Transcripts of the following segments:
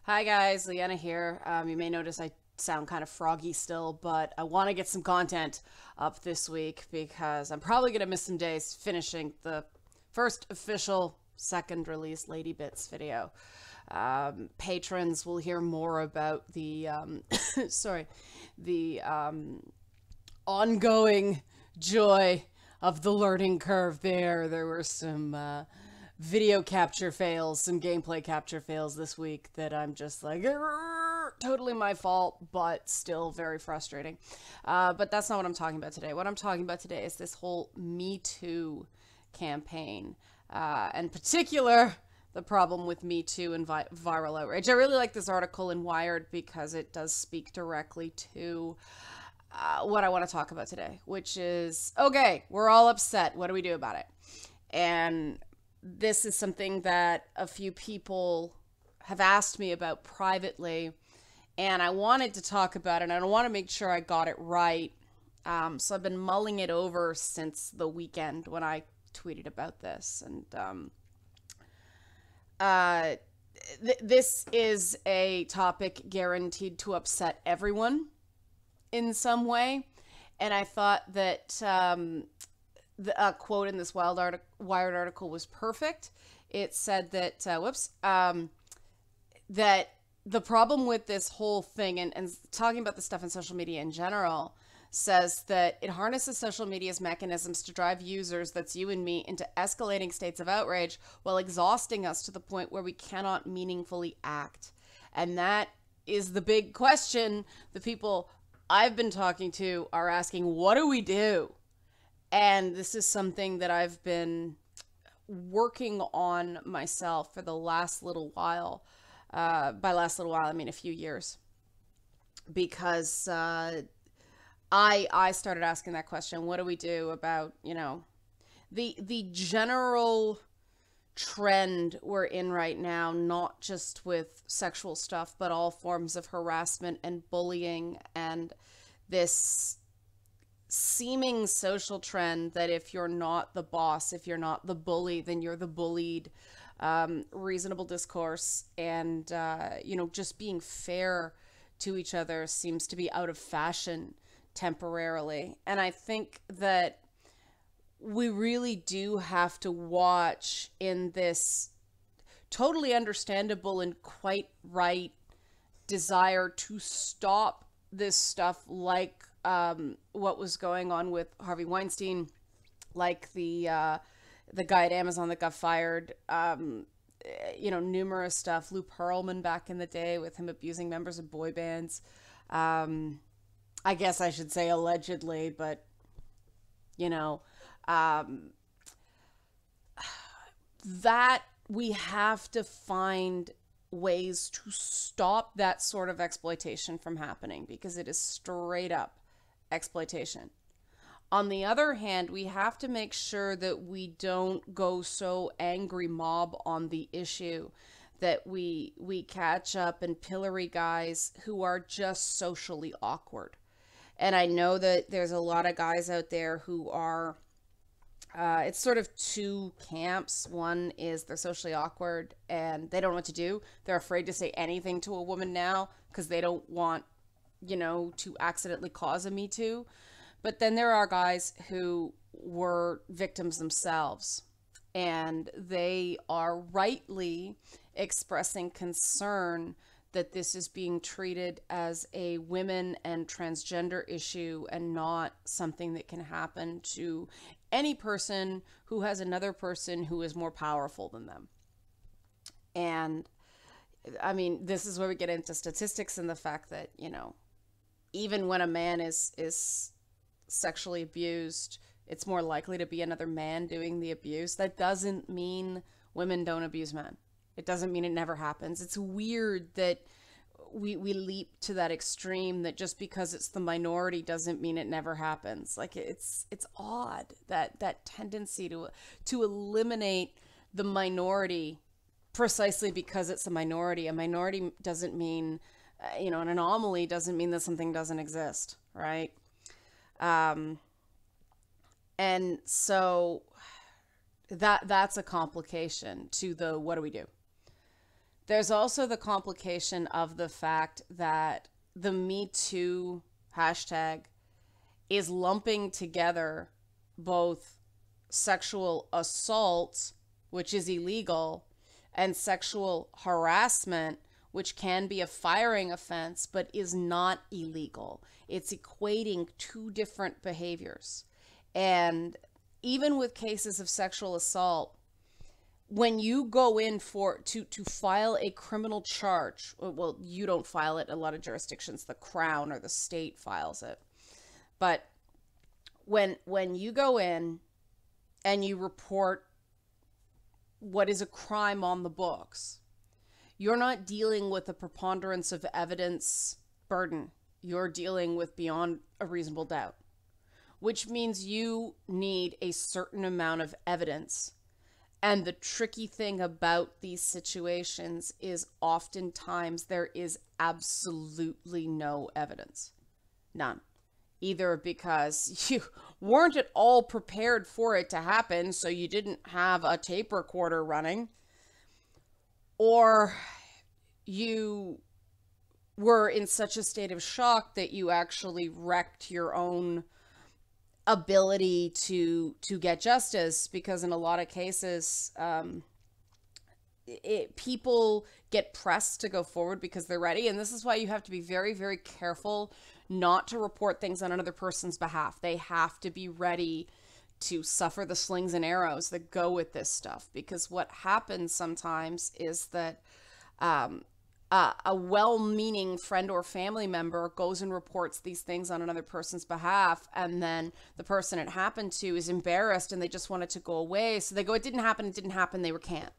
Hi guys, Leanna here. You may notice I sound kind of froggy still, but I want to get some content up this week because I'm probably going to miss some days finishing the first official second release Lady Bits video. Patrons will hear more about the sorry, the ongoing joy of the learning curve there. There were some video capture fails, some gameplay capture fails this week that I'm just like, totally my fault, but still very frustrating. But that's not what I'm talking about today. What I'm talking about today is this whole Me Too campaign, in particular, the problem with Me Too and viral outrage. I really like this article in Wired because it does speak directly to what I want to talk about today, which is okay, we're all upset. What do we do about it? And this is something that a few people have asked me about privately, and I wanted to talk about it, and I want to make sure I got it right. So I've been mulling it over since the weekend when I tweeted about this, and uh, this is a topic guaranteed to upset everyone in some way. And I thought that the quote in this Wired article was perfect. It said that, that the problem with this whole thing, and talking about the stuff in social media in general, says that it harnesses social media's mechanisms to drive users, that's you and me, into escalating states of outrage while exhausting us to the point where we cannot meaningfully act. And that is the big question the people I've been talking to are asking, what do we do? And this is something that I've been working on myself for the last little while. By last little while, I mean a few years. Because I started asking that question, what do we do about, the general trend we're in right now, not just with sexual stuff, but all forms of harassment and bullying, and this seeming social trend that if you're not the boss, if you're not the bully, then you're the bullied. Reasonable discourse and just being fair to each other seems to be out of fashion temporarily. And I think that we really do have to watch in this totally understandable and quite right desire to stop this stuff, like what was going on with Harvey Weinstein, like the guy at Amazon that got fired, numerous stuff. Lou Pearlman back in the day with him abusing members of boy bands. I guess I should say allegedly, but you know, um, that we have to find ways to stop that sort of exploitation from happening because it is straight up exploitation. On the other hand, we have to make sure that we don't go so angry mob on the issue that we catch up and pillory guys who are just socially awkward. And I know that there's a lot of guys out there who are it's sort of two camps. One is they're socially awkward and they don't know what to do. They're afraid to say anything to a woman now because they don't want, to accidentally cause a Me Too. But then there are guys who were victims themselves, and they are rightly expressing concern that this is being treated as a women and transgender issue and not something that can happen to any person who has another person who is more powerful than them. And I mean, this is where we get into statistics and the fact that, even when a man is sexually abused, it's more likely to be another man doing the abuse. That doesn't mean women don't abuse men. It doesn't mean it never happens. It's weird that we leap to that extreme that just because it's the minority doesn't mean it never happens. Like it's odd that tendency to eliminate the minority precisely because it's a minority. A minority doesn't mean an anomaly doesn't mean that something doesn't exist, right? Um, and so that's a complication to the what do we do? There's also the complication of the fact that the Me Too hashtag is lumping together both sexual assault, which is illegal, and sexual harassment, which can be a firing offense but is not illegal. It's equating two different behaviors. And even with cases of sexual assault, when you go in to file a criminal charge, well, you don't file it. A lot of jurisdictions, the Crown or the state files it. But when you go in and you report what is a crime on the books, you're not dealing with a preponderance of evidence burden. You're dealing with beyond a reasonable doubt, which means you need a certain amount of evidence. And the tricky thing about these situations is oftentimes there is absolutely no evidence. None. Either because you weren't at all prepared for it to happen, so you didn't have a tape recorder running, or you were in such a state of shock that you actually wrecked your own ability to get justice, because in a lot of cases people get pressed to go forward because they're ready. And this is why you have to be very, very careful not to report things on another person's behalf. They have to be ready to suffer the slings and arrows that go with this stuff, because what happens sometimes is that a well-meaning friend or family member goes and reports these things on another person's behalf, and then the person it happened to is embarrassed and they just want it to go away. So they go, it didn't happen, they can't.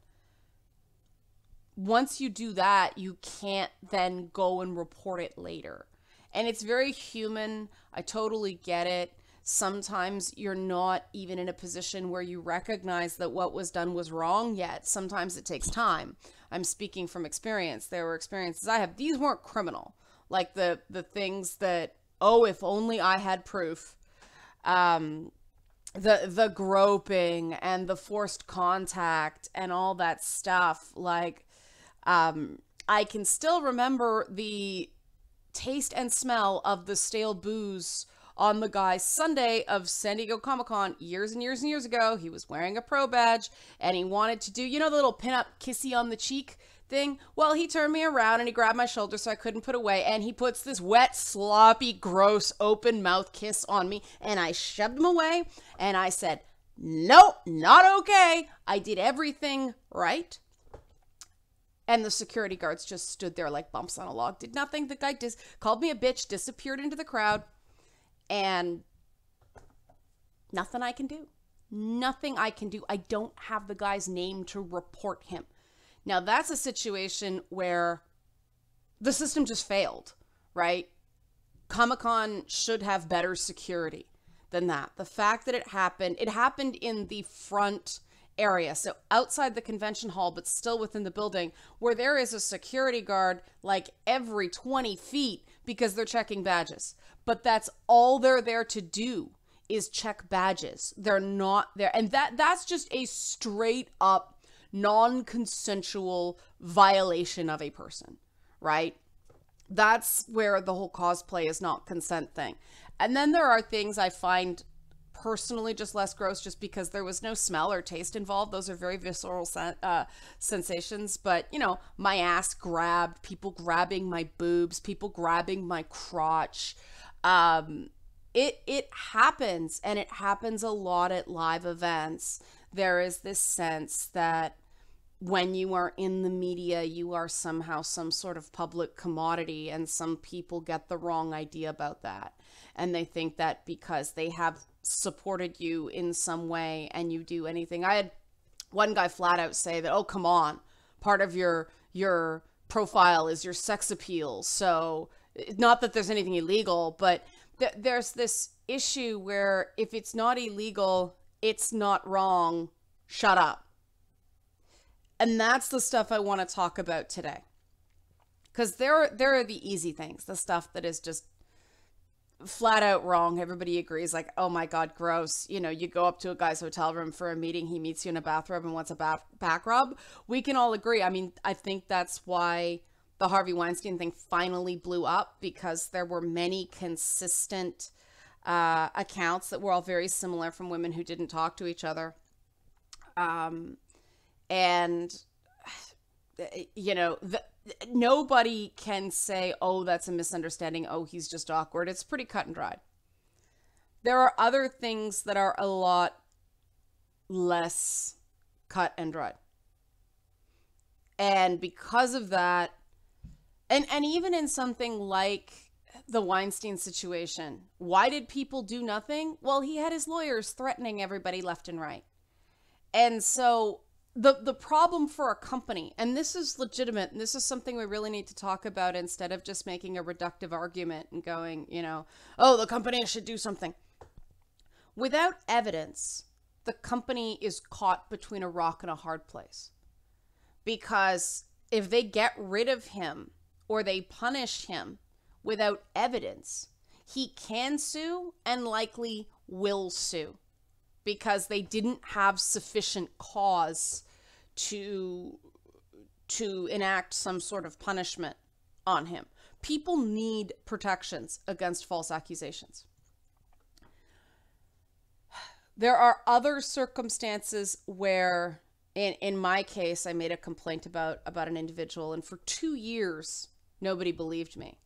Once you do that, you can't then go and report it later. And it's very human. I totally get it. Sometimes you're not even in a position where you recognize that what was done was wrong yet. Sometimes it takes time. I'm speaking from experience. There were experiences I have. These weren't criminal. Like the things that, oh, if only I had proof. The groping and the forced contact and all that stuff. Like, I can still remember the taste and smell of the stale booze on the guy's Sunday of San Diego Comic-Con years and years and years ago. He was wearing a pro badge and he wanted to do, the little pin-up kissy on the cheek thing. Well, he turned me around and he grabbed my shoulder so I couldn't put away, and he puts this wet, sloppy, gross, open mouth kiss on me, and I shoved him away and I said, nope, not okay. I did everything right. And the security guards just stood there like bumps on a log, did nothing. The guy called me a bitch, disappeared into the crowd, and nothing I can do. Nothing I can do. I don't have the guy's name to report him. Now, that's a situation where the system just failed, right? Comic-Con should have better security than that. The fact that it happened in the front area, so outside the convention hall, but still within the building, where there is a security guard like every 20 feet because they're checking badges. But that's all they're there to do, is check badges. They're not there. And that's just a straight up non-consensual violation of a person, right? That's where the whole cosplay is not consent thing. And then there are things I find personally just less gross, just because there was no smell or taste involved. Those are very visceral sensations. But, my ass grabbed, people grabbing my boobs, people grabbing my crotch. It happens, and it happens a lot at live events. There is this sense that when you are in the media, you are somehow some sort of public commodity, and some people get the wrong idea about that. And they think that because they have supported you in some way and you do anything. I had one guy flat out say that, oh, come on, part of your profile is your sex appeal. So not that there's anything illegal, but there's this issue where if it's not illegal, it's not wrong, shut up. And that's the stuff I want to talk about today. Because there are the easy things, the stuff that is just flat out wrong. Everybody agrees, like, oh my God, gross. You know, you go up to a guy's hotel room for a meeting, he meets you in a bathrobe and wants a back rub. We can all agree. I mean, I think that's why the Harvey Weinstein thing finally blew up, because there were many consistent accounts that were all very similar from women who didn't talk to each other. And, you know, nobody can say, oh, that's a misunderstanding. Oh, he's just awkward. It's pretty cut and dried. There are other things that are a lot less cut and dried. And because of that, and even in something like the Weinstein situation, why did people do nothing? Well, he had his lawyers threatening everybody left and right. And so the problem for a company, and this is legitimate, and this is something we really need to talk about instead of just making a reductive argument and going, you know, oh, the company should do something. Without evidence, the company is caught between a rock and a hard place. Because if they get rid of him or they punish him without evidence, he can sue and likely will sue, because they didn't have sufficient cause to enact some sort of punishment on him. People need protections against false accusations. There are other circumstances where, in my case, I made a complaint about an individual, and for 2 years, nobody believed me.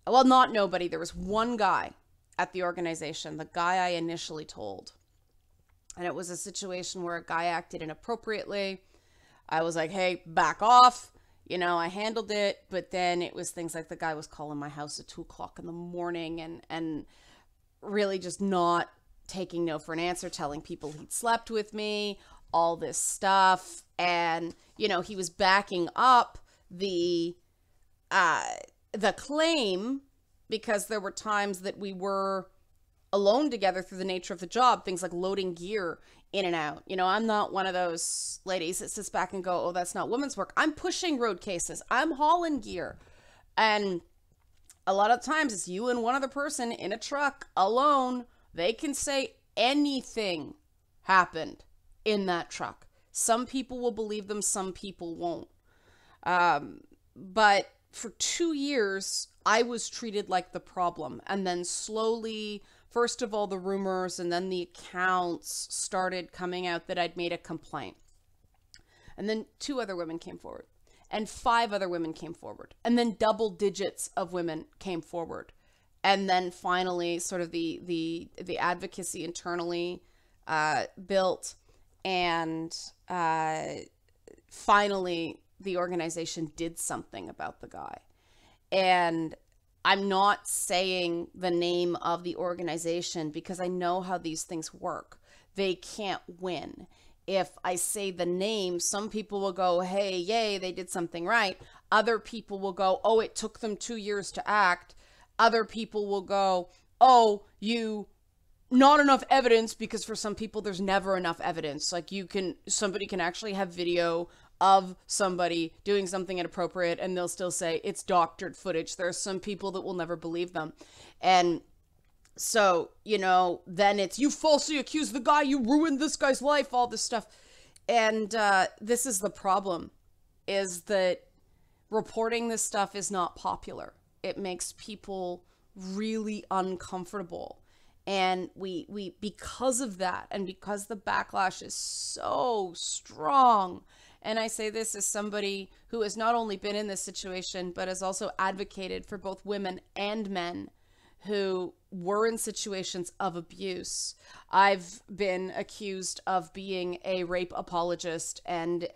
Well, not nobody. There was one guy at the organization, the guy I initially told. And it was a situation where a guy acted inappropriately. I was like, hey, back off. You know, I handled it. But then it was things like the guy was calling my house at 2 o'clock in the morning and really just not taking no for an answer, telling people he'd slept with me, all this stuff. And, you know, he was backing up the claim, because there were times that we were alone together through the nature of the job, things like loading gear in and out. You know, I'm not one of those ladies that sits back and go, oh, that's not women's work. I'm pushing road cases. I'm hauling gear. And a lot of times it's you and one other person in a truck alone. They can say anything happened in that truck. Some people will believe them, some people won't. But for 2 years, I was treated like the problem. And then slowly, first of all, the rumors and then the accounts started coming out that I'd made a complaint. And then 2 other women came forward. And 5 other women came forward. And then double digits of women came forward. And then finally, sort of the advocacy internally built. And finally, the organization did something about the guy. And I'm not saying the name of the organization because I know how these things work. They can't win. If I say the name, some people will go, hey, yay, they did something right. Other people will go, oh, it took them 2 years to act. Other people will go, oh, not enough evidence, because for some people there's never enough evidence. Like somebody can actually have video of somebody doing something inappropriate and they'll still say it's doctored footage. There are some people that will never believe them. And so, you know, then it's, you falsely accused the guy, you ruined this guy's life, all this stuff. And this is the problem, is that reporting this stuff is not popular. It makes people really uncomfortable. And we because of that, and because the backlash is so strong, and I say this as somebody who has not only been in this situation, but has also advocated for both women and men who were in situations of abuse. I've been accused of being a rape apologist and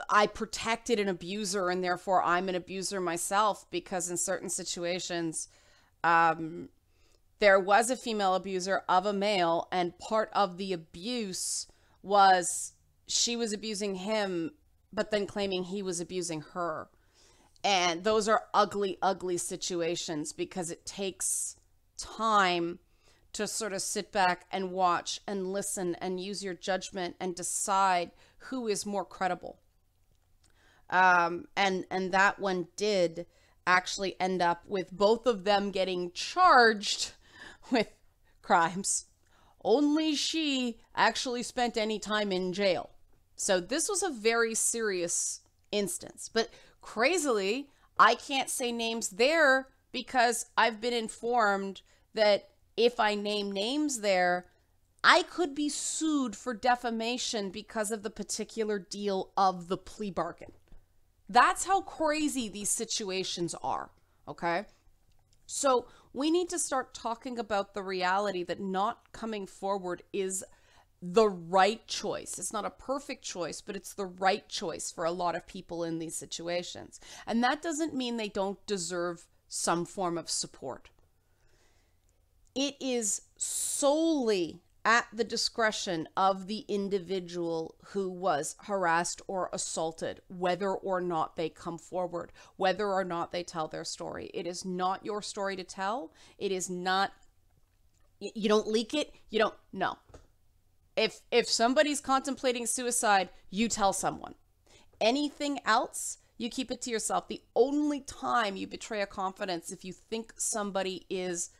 I protected an abuser, and therefore I'm an abuser myself, because in certain situations, there was a female abuser of a male, and part of the abuse was she was abusing him, but then claiming he was abusing her. And those are ugly, ugly situations, because it takes time to sort of sit back and watch and listen and use your judgment and decide who is more credible. And that one did. actually end up with both of them getting charged with crimes. Only she actually spent any time in jail. So this was a very serious instance. But crazily, I can't say names there because I've been informed that if I name names there, I could be sued for defamation because of the particular deal of the plea bargain. That's how crazy these situations are, okay? So we need to start talking about the reality that not coming forward is the right choice. It's not a perfect choice, but it's the right choice for a lot of people in these situations. And that doesn't mean they don't deserve some form of support. It is solely at the discretion of the individual who was harassed or assaulted, whether or not they come forward, whether or not they tell their story. It is not your story to tell. It is not, you don't leak it. You don't, no. If somebody's contemplating suicide, you tell someone. Anything else, you keep it to yourself. The only time you betray a confidence if you think somebody is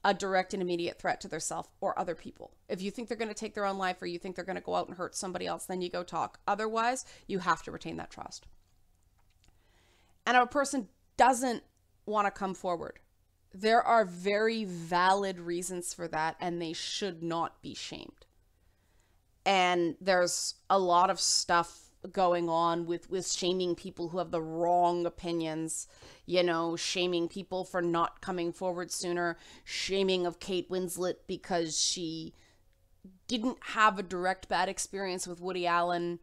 a direct and immediate threat to themselves or other people. If you think they're going to take their own life or you think they're going to go out and hurt somebody else, then you go talk. Otherwise, you have to retain that trust. And if a person doesn't want to come forward, there are very valid reasons for that, and they should not be shamed. And there's a lot of stuff going on with shaming people who have the wrong opinions, you know, shaming people for not coming forward sooner, shaming of Kate Winslet because she didn't have a direct bad experience with Woody Allen,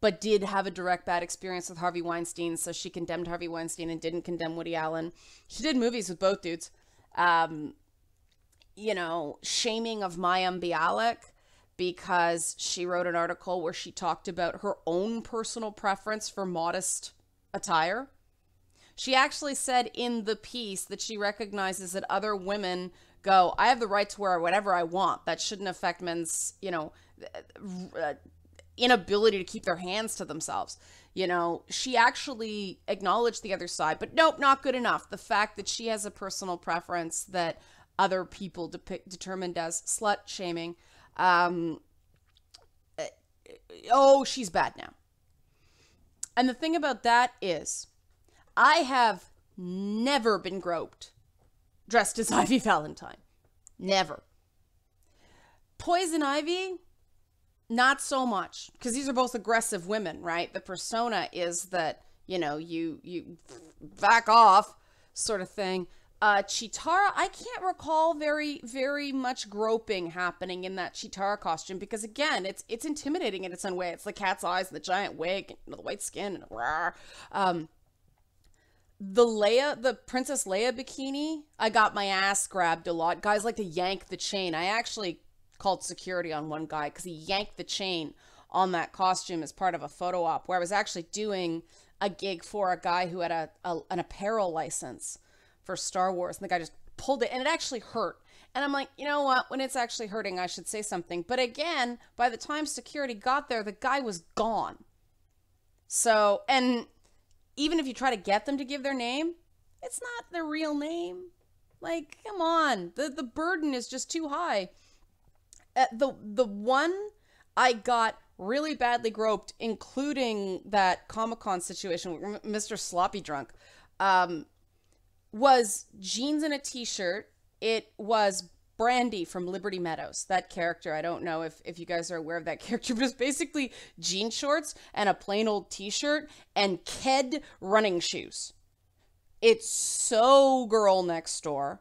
but did have a direct bad experience with Harvey Weinstein, so she condemned Harvey Weinstein and didn't condemn Woody Allen. She did movies with both dudes. You know, shaming of Mayim Bialik because she wrote an article where she talked about her own personal preference for modest attire. She actually said in the piece that she recognizes that other women go, I have the right to wear whatever I want. That shouldn't affect men's, you know, inability to keep their hands to themselves. You know, she actually acknowledged the other side, but nope, not good enough. The fact that she has a personal preference that other people determined as slut shaming. Oh, she's bad now. And the thing about that is, I have never been groped dressed as Ivy Valentine. Never. Poison Ivy, not so much, because these are both aggressive women, right? The persona is that, you know, you back off sort of thing. Chitara, I can't recall very much groping happening in that Chitara costume because, again, it's intimidating in its own way. It's the cat's eyes and the giant wig and the white skin and the Princess Leia bikini, I got my ass grabbed a lot. Guys like to yank the chain. I actually called security on one guy because he yanked the chain on that costume as part of a photo op where I was actually doing a gig for a guy who had an apparel license for Star Wars, and the guy just pulled it, and it actually hurt. And I'm like, you know what? When it's actually hurting, I should say something. But again, by the time security got there, the guy was gone. So, and even if you try to get them to give their name, it's not their real name. Like, come on. The burden is just too high. The one I got really badly groped, including that Comic-Con situation with Mr. Sloppy Drunk, was jeans and a t-shirt. It was Brandy from Liberty Meadows. That character, I don't know if you guys are aware of that character, but it's basically jean shorts and a plain old t-shirt and Ked running shoes. It's so Girl Next Door.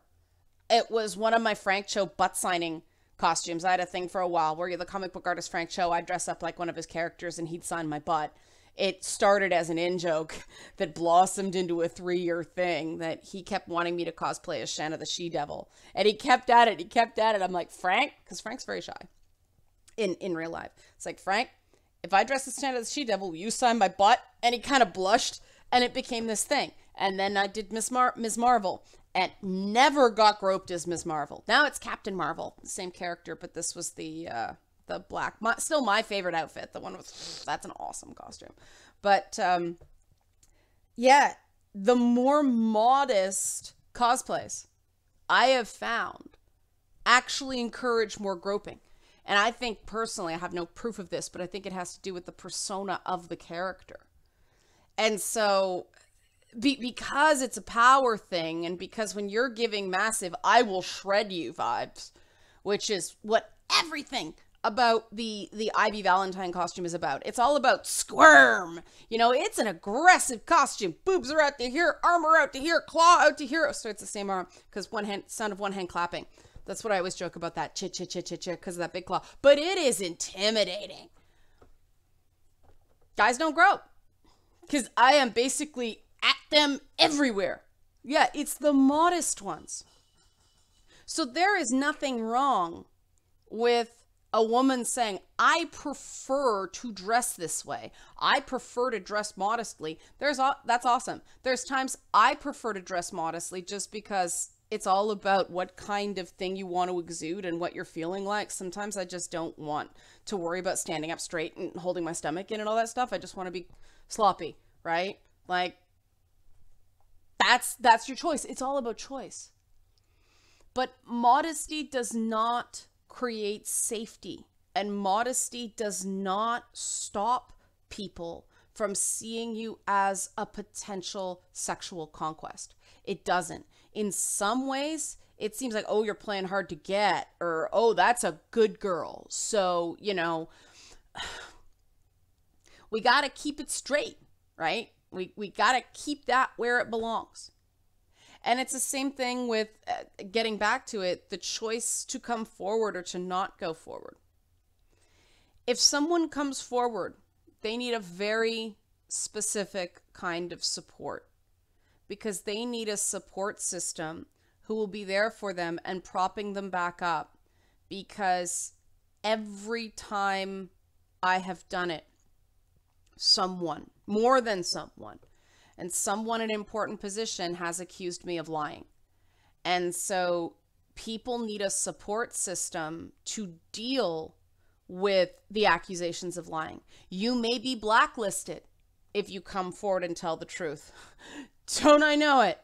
It was one of my Frank Cho butt signing costumes. I had a thing for a while where the comic book artist Frank Cho, I'd dress up like one of his characters and he'd sign my butt. It started as an in-joke that blossomed into a 3-year thing that he kept wanting me to cosplay as Shanna the She-Devil. And he kept at it. I'm like, Frank? Because Frank's very shy in real life. It's like, Frank, if I dress as Shanna the She-Devil, will you sign my butt? And he kind of blushed, and it became this thing. And then I did Ms. Marvel, and never got groped as Ms. Marvel. Now it's Captain Marvel, the same character, but this was the black, still my favorite outfit, the one with, that's an awesome costume. But yeah, the more modest cosplays I have found actually encourage more groping. And I think personally, I have no proof of this, but I think it has to do with the persona of the character. And so because it's a power thing, and because when you're giving massive "I will shred you" vibes, which is what everything about the Ivy Valentine costume is about. It's all about squirm. You know, it's an aggressive costume. Boobs are out to here, armor out to here, claw out to here. So it's the same arm because one hand, sound of one hand clapping. That's what I always joke about, that chit chit chit chit chit, because of that big claw. But it is intimidating. Guys, don't grope, because I am basically at them everywhere. Yeah, it's the modest ones. So there is nothing wrong with a woman saying, I prefer to dress this way. I prefer to dress modestly. That's awesome. There's times I prefer to dress modestly just because it's all about what kind of thing you want to exude and what you're feeling like. Sometimes I just don't want to worry about standing up straight and holding my stomach in and all that stuff. I just want to be sloppy, right? Like, that's your choice. It's all about choice. But modesty does not create safety, and modesty does not stop people from seeing you as a potential sexual conquest. It doesn't. In some ways, it seems like, oh, you're playing hard to get, or, oh, that's a good girl. So, you know, we got to keep it straight, right? We got to keep that where it belongs. And it's the same thing with getting back to it, the choice to come forward or to not go forward. If someone comes forward, they need a very specific kind of support, because they need a support system who will be there for them and propping them back up. Because every time I have done it, someone, more than someone, and someone in an important position has accused me of lying. And so people need a support system to deal with the accusations of lying. You may be blacklisted if you come forward and tell the truth. Don't I know it?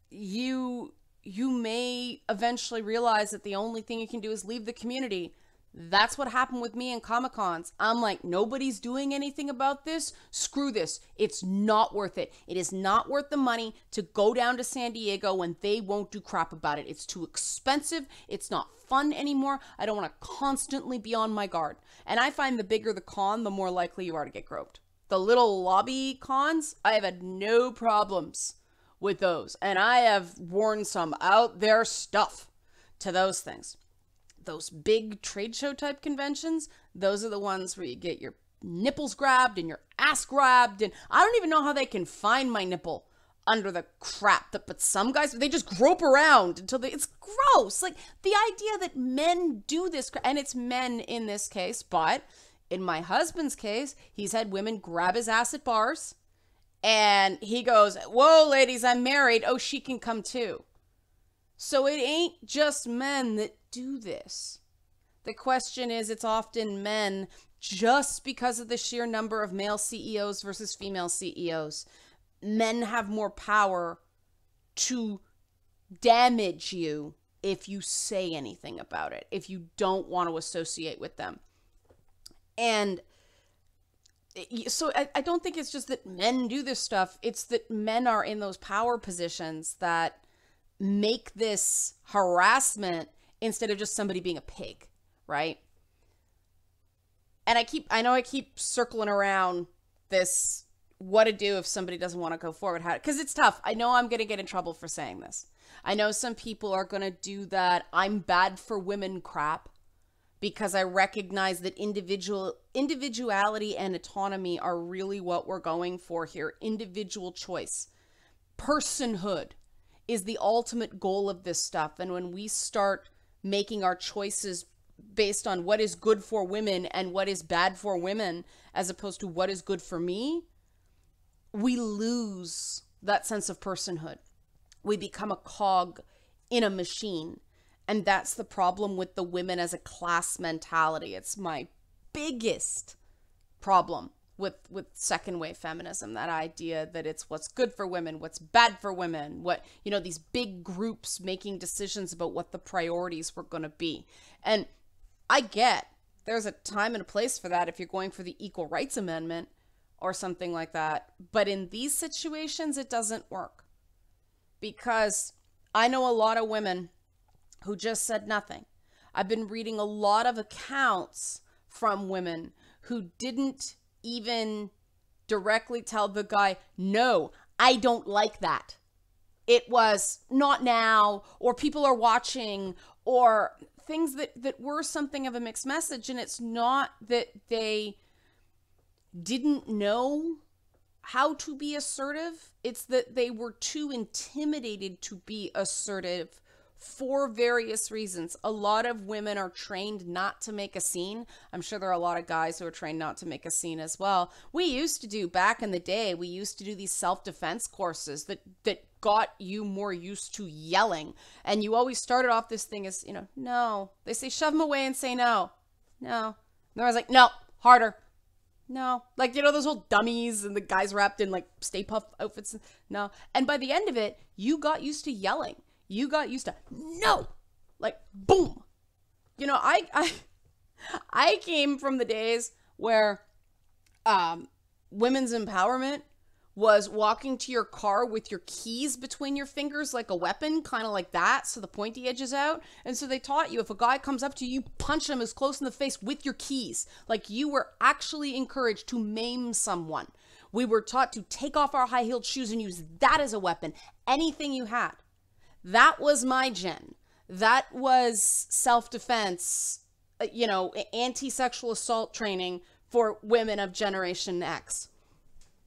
You may eventually realize that the only thing you can do is leave the community. That's what happened with me in Comic-Cons. I'm like, nobody's doing anything about this. Screw this. It's not worth it. It is not worth the money to go down to San Diego when they won't do crap about it. It's too expensive. It's not fun anymore. I don't want to constantly be on my guard. And I find the bigger the con, the more likely you are to get groped. The little lobby cons, I have had no problems with those. And I have worn some out there stuff to those things. Those big trade show type conventions, those are the ones where you get your nipples grabbed and your ass grabbed. And I don't even know how they can find my nipple under the crap. But some guys, they just grope around until it's gross. Like the idea that men do this, and it's men in this case, but in my husband's case, he's had women grab his ass at bars and he goes, whoa, ladies, I'm married. Oh, she can come too. So it ain't just men that do this. The question is, it's often men, just because of the sheer number of male CEOs versus female CEOs. Men have more power to damage you if you say anything about it, if you don't want to associate with them. And so I don't think it's just that men do this stuff. It's that men are in those power positions that make this harassment instead of just somebody being a pig, right? And I know I keep circling around this, what to do if somebody doesn't want to go forward, because it's tough. I know I'm going to get in trouble for saying this. I know some people are going to do that I'm bad for women crap, because I recognize that individuality and autonomy are really what we're going for here. Individual choice. Personhood is the ultimate goal of this stuff. And when we start making our choices based on what is good for women and what is bad for women, as opposed to what is good for me, we lose that sense of personhood. We become a cog in a machine. And that's the problem with the women as a class mentality. It's my biggest problem with second wave feminism, that idea that it's what's good for women, what's bad for women, what, you know, these big groups making decisions about what the priorities were going to be. And I get there's a time and a place for that if you're going for the Equal Rights Amendment or something like that. But in these situations, it doesn't work, because I know a lot of women who just said nothing. I've been reading a lot of accounts from women who didn't even directly tell the guy, no, I don't like that. It was not now, or people are watching, or things that were something of a mixed message. And it's not that they didn't know how to be assertive. It's that they were too intimidated to be assertive for various reasons. A lot of women are trained not to make a scene. I'm sure there are a lot of guys who are trained not to make a scene as well. We used to do, back in the day, we used to do these self-defense courses that got you more used to yelling. And you always started off this thing as, you know, no. They say shove them away and say no. No. And then I was like, no, harder. No. Like, you know, those old dummies and the guys wrapped in like Stay Puft outfits. No. And by the end of it, you got used to yelling. You got used to no, like boom. You know, I came from the days where women's empowerment was walking to your car with your keys between your fingers like a weapon, kind of like that, so the pointy edge is out. And so they taught you, if a guy comes up to you, punch him as close in the face with your keys. Like, you were actually encouraged to maim someone. We were taught to take off our high-heeled shoes and use that as a weapon. Anything you had. That was my gen. That was self-defense, you know, anti-sexual assault training for women of Generation X.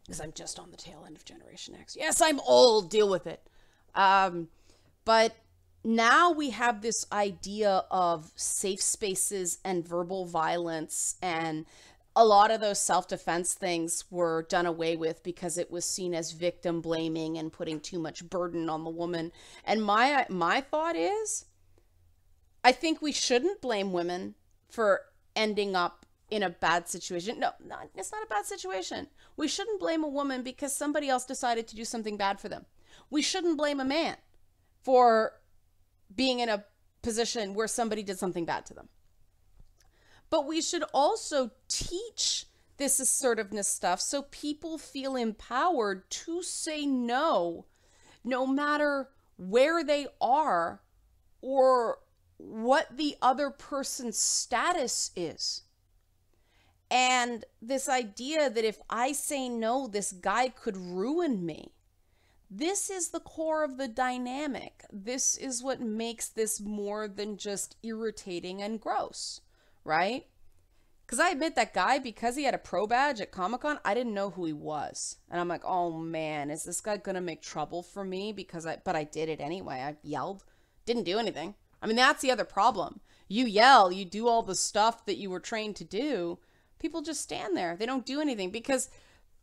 Because I'm just on the tail end of Generation X. Yes, I'm old. Deal with it. But now we have this idea of safe spaces and verbal violence, and a lot of those self-defense things were done away with because it was seen as victim blaming and putting too much burden on the woman. And my thought is, I think we shouldn't blame women for ending up in a bad situation. No, it's not a bad situation. We shouldn't blame a woman because somebody else decided to do something bad for them. We shouldn't blame a man for being in a position where somebody did something bad to them. But we should also teach this assertiveness stuff so people feel empowered to say no, no matter where they are or what the other person's status is. And this idea that if I say no, this guy could ruin me. This is the core of the dynamic. This is what makes this more than just irritating and gross. Right? Because I admit that guy, because he had a pro badge at Comic-Con, I didn't know who he was. And I'm like, oh man, is this guy going to make trouble for me? But I did it anyway. I yelled. Didn't do anything. I mean, that's the other problem. You yell, you do all the stuff that you were trained to do. People just stand there. They don't do anything because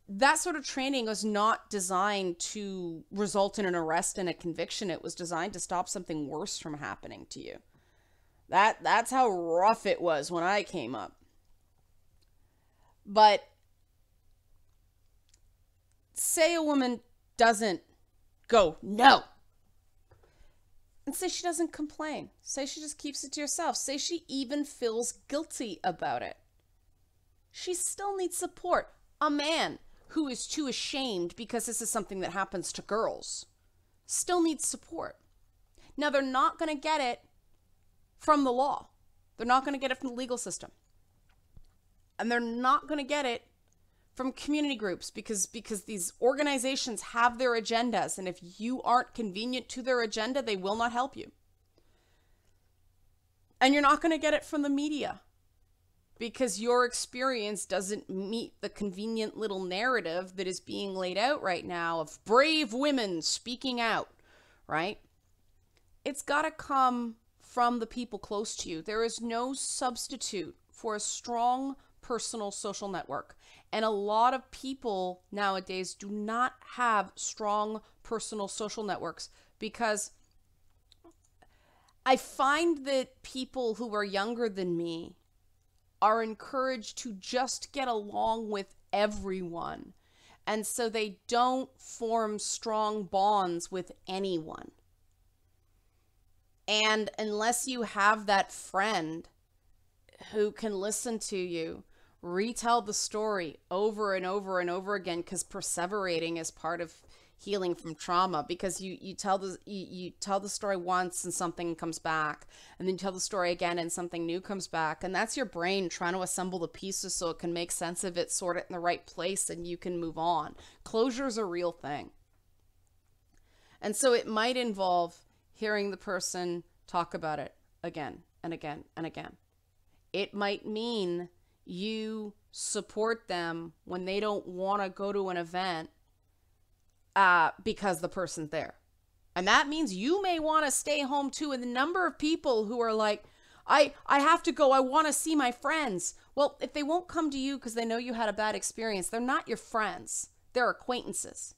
that sort of training was not designed to result in an arrest and a conviction. It was designed to stop something worse from happening to you. That's how rough it was when I came up. But say a woman doesn't go, no. And say she doesn't complain. Say she just keeps it to herself. Say she even feels guilty about it. She still needs support. A man who is too ashamed because this is something that happens to girls still needs support. Now, they're not going to get it from the law. They're not going to get it from the legal system. And they're not going to get it from community groups because these organizations have their agendas. And if you aren't convenient to their agenda, they will not help you. And you're not going to get it from the media because your experience doesn't meet the convenient little narrative that is being laid out right now of brave women speaking out, right? It's got to come from the people close to you. There is no substitute for a strong personal social network. And a lot of people nowadays do not have strong personal social networks because I find that people who are younger than me are encouraged to just get along with everyone. And so they don't form strong bonds with anyone. And unless you have that friend who can listen to you retell the story over and over and over again, because perseverating is part of healing from trauma, because you tell the story once and something comes back, and then you tell the story again and something new comes back, and that's your brain trying to assemble the pieces so it can make sense of it, sort it in the right place, and you can move on. Closure is a real thing. And so it might involve hearing the person talk about it again and again and again. It might mean you support them when they don't want to go to an event because the person's there. And that means you may want to stay home too. And the number of people who are like, I have to go, I want to see my friends. Well, if they won't come to you because they know you had a bad experience, they're not your friends. They're acquaintances.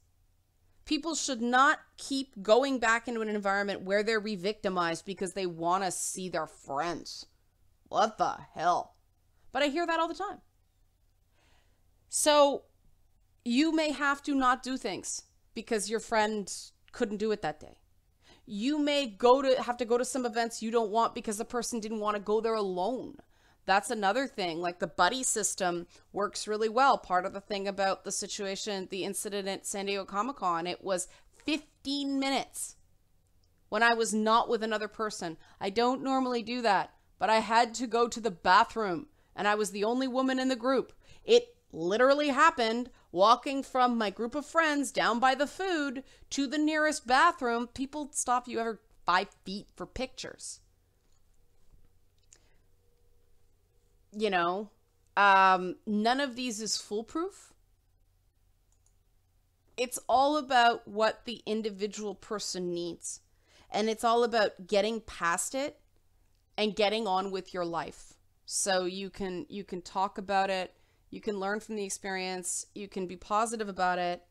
People should not keep going back into an environment where they're re-victimized because they want to see their friends. What the hell? But I hear that all the time. So you may have to not do things because your friend couldn't do it that day. You may have to go to some events you don't want because the person didn't want to go there alone. That's another thing. Like, the buddy system works really well. Part of the thing about the situation, the incident at San Diego Comic-Con, it was 15 minutes when I was not with another person. I don't normally do that, but I had to go to the bathroom and I was the only woman in the group. It literally happened walking from my group of friends down by the food to the nearest bathroom. People stop you every 5 feet for pictures. You know, none of these is foolproof. It's all about what the individual person needs. And it's all about getting past it and getting on with your life. So you can talk about it, you can learn from the experience, you can be positive about it,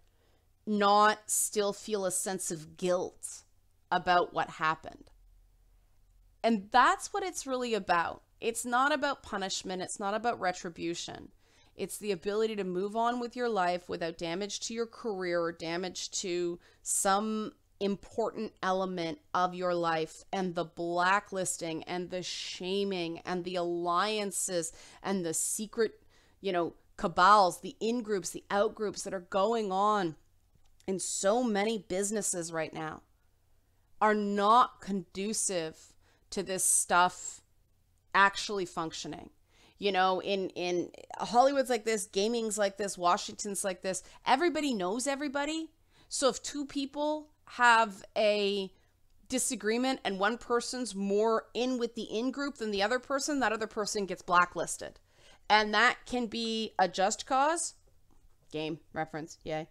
not still feel a sense of guilt about what happened. And that's what it's really about. It's not about punishment, it's not about retribution. It's the ability to move on with your life without damage to your career or damage to some important element of your life, and the blacklisting and the shaming and the alliances and the secret, cabals, the in-groups, the out-groups that are going on in so many businesses right now are not conducive to this stuff actually functioning. In Hollywood's like this, gaming's like this, Washington's like this. Everybody knows everybody. So if two people have a disagreement and one person's more in with the in-group than the other person, that other person gets blacklisted. And that can be a just cause, game reference, yay,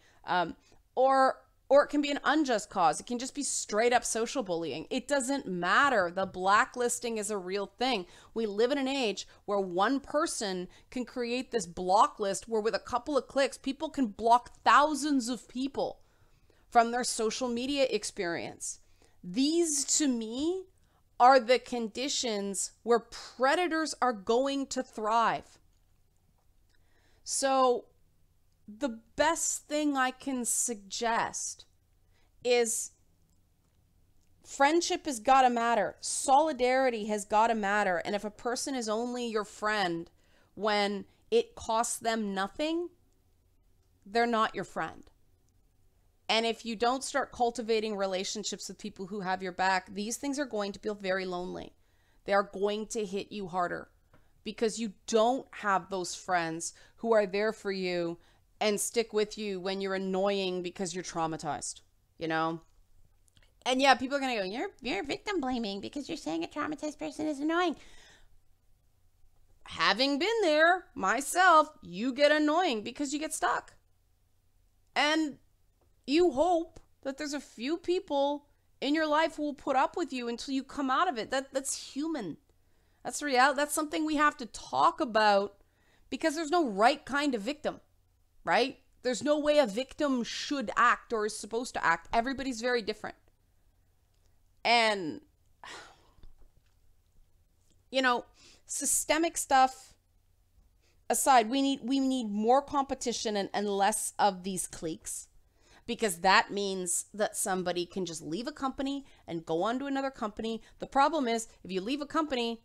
or it can be an unjust cause. It can just be straight up social bullying. It doesn't matter. The blacklisting is a real thing. We live in an age where one person can create this block list where with a couple of clicks, people can block thousands of people from their social media experience. These, to me, are the conditions where predators are going to thrive. So the best thing I can suggest is friendship has got to matter. Solidarity has got to matter. And if a person is only your friend when it costs them nothing, they're not your friend. And if you don't start cultivating relationships with people who have your back, these things are going to feel very lonely. They are going to hit you harder because you don't have those friends who are there for you and stick with you when you're annoying because you're traumatized, And yeah, people are going to go, you're victim blaming because you're saying a traumatized person is annoying. Having been there myself, you get annoying because you get stuck. And you hope that there's a few people in your life who will put up with you until you come out of it. That's human. That's reality. That's something we have to talk about because there's no right kind of victim, right? There's no way a victim should act or is supposed to act. Everybody's very different. And, systemic stuff aside, we need more competition and less of these cliques, because that means that somebody can just leave a company and go on to another company. The problem is, if you leave a company,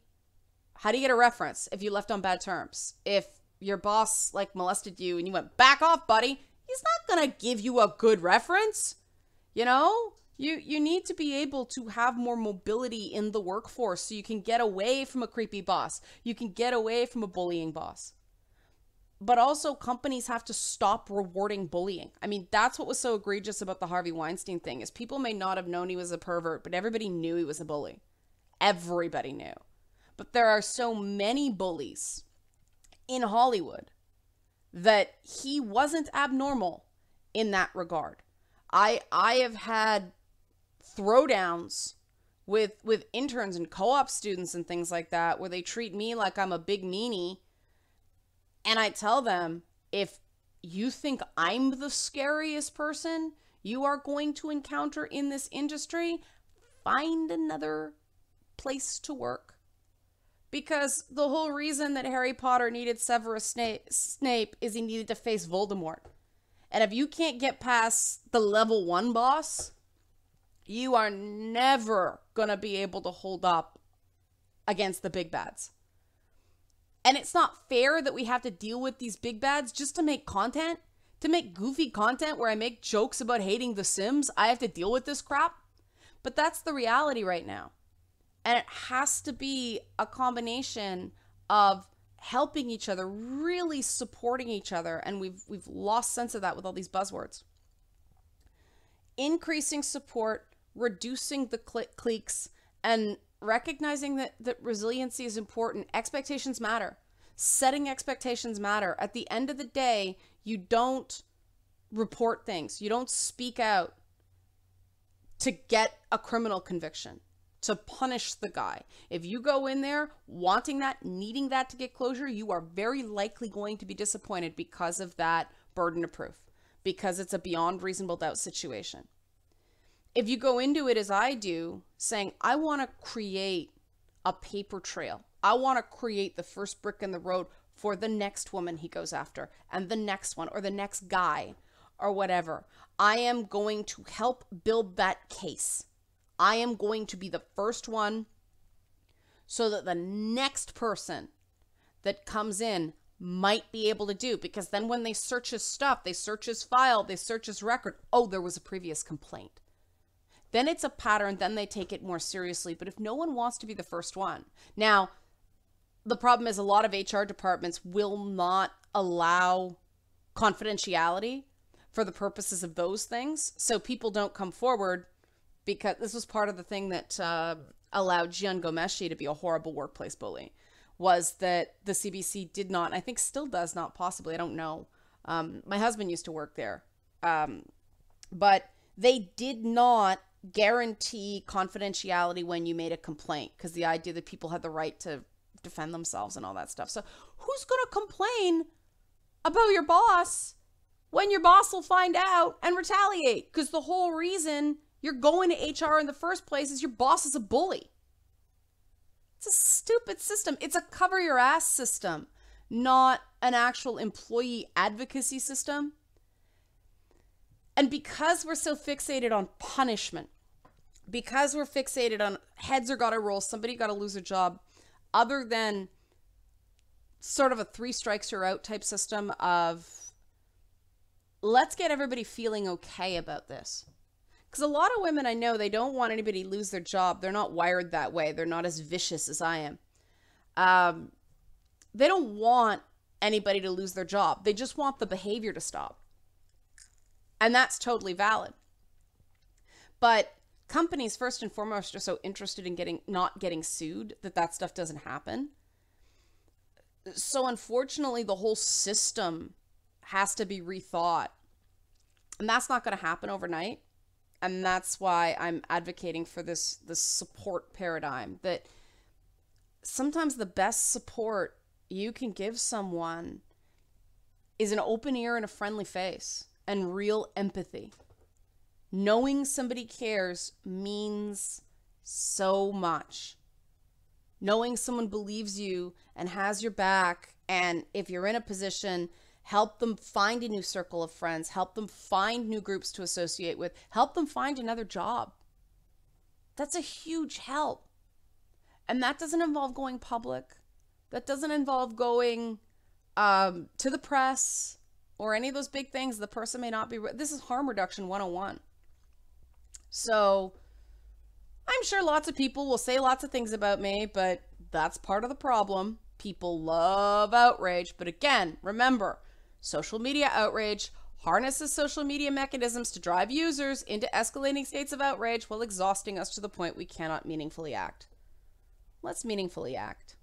how do you get a reference if you left on bad terms? If your boss like molested you and you went, back off, buddy, he's not going to give you a good reference. You know, you need to be able to have more mobility in the workforce so you can get away from a creepy boss. You can get away from a bullying boss. But also, companies have to stop rewarding bullying. I mean, that's what was so egregious about the Harvey Weinstein thing, is people may not have known he was a pervert, but everybody knew he was a bully. Everybody knew. But there are so many bullies in Hollywood that he wasn't abnormal in that regard. I have had throwdowns with interns and co-op students and things like that, where they treat me like I'm a big meanie. And I tell them, if you think I'm the scariest person you are going to encounter in this industry, find another place to work. Because the whole reason that Harry Potter needed Severus Snape is he needed to face Voldemort. And if you can't get past the level 1 boss, you are never going to be able to hold up against the big bads. And it's not fair that we have to deal with these big bads just to make content, to make goofy content where I make jokes about hating The Sims. I have to deal with this crap. But that's the reality right now. And it has to be a combination of helping each other, really supporting each other. And we've lost sense of that with all these buzzwords. Increasing support, reducing the cliques, and recognizing that resiliency is important. Expectations matter. Setting expectations matter. At the end of the day, you don't report things. You don't speak out to get a criminal conviction, to punish the guy. If you go in there wanting that, needing that to get closure, you are very likely going to be disappointed because of that burden of proof, because it's a beyond reasonable doubt situation. If you go into it as I do, saying, I want to create a paper trail. I want to create the first brick in the road for the next woman he goes after, and the next one, or the next guy, or whatever. I am going to help build that case. I am going to be the first one so that the next person that comes in might be able to do. Because then when they search his stuff, they search his file, they search his record. Oh, there was a previous complaint. Then it's a pattern, then they take it more seriously. But if no one wants to be the first one. Now, the problem is a lot of HR departments will not allow confidentiality for the purposes of those things. So people don't come forward, because this was part of the thing that allowed Gian Gomeshi to be a horrible workplace bully, was that the CBC did not, and I think still does not, possibly, I don't know. My husband used to work there. But they did not guarantee confidentiality when you made a complaint, because the idea that people had the right to defend themselves and all that stuff. So who's going to complain about your boss when your boss will find out and retaliate? Because the whole reason you're going to HR in the first place is your boss is a bully. It's a stupid system. It's a cover your ass system, not an actual employee advocacy system. And because we're so fixated on punishment, because we're fixated on heads are gotta roll, somebody gotta lose a job, other than sort of a 3 strikes you're out type system of, let's get everybody feeling okay about this. Because a lot of women I know, they don't want anybody to lose their job. They're not wired that way. They're not as vicious as I am. They don't want anybody to lose their job. They just want the behavior to stop. And that's totally valid. But companies, first and foremost, are so interested in not getting sued that stuff doesn't happen. So unfortunately, the whole system has to be rethought. And that's not going to happen overnight. And that's why I'm advocating for this support paradigm, that sometimes the best support you can give someone is an open ear and a friendly face and real empathy. Knowing somebody cares means so much. Knowing someone believes you and has your back And if you're in a position, help them find a new circle of friends, help them find new groups to associate with, help them find another job. That's a huge help. And that doesn't involve going public. That doesn't involve going to the press or any of those big things. The person may not be. This is harm reduction 101. So I'm sure lots of people will say lots of things about me, but that's part of the problem. People love outrage. But again, remember, social media outrage harnesses social media mechanisms to drive users into escalating states of outrage while exhausting us to the point we cannot meaningfully act. Let's meaningfully act.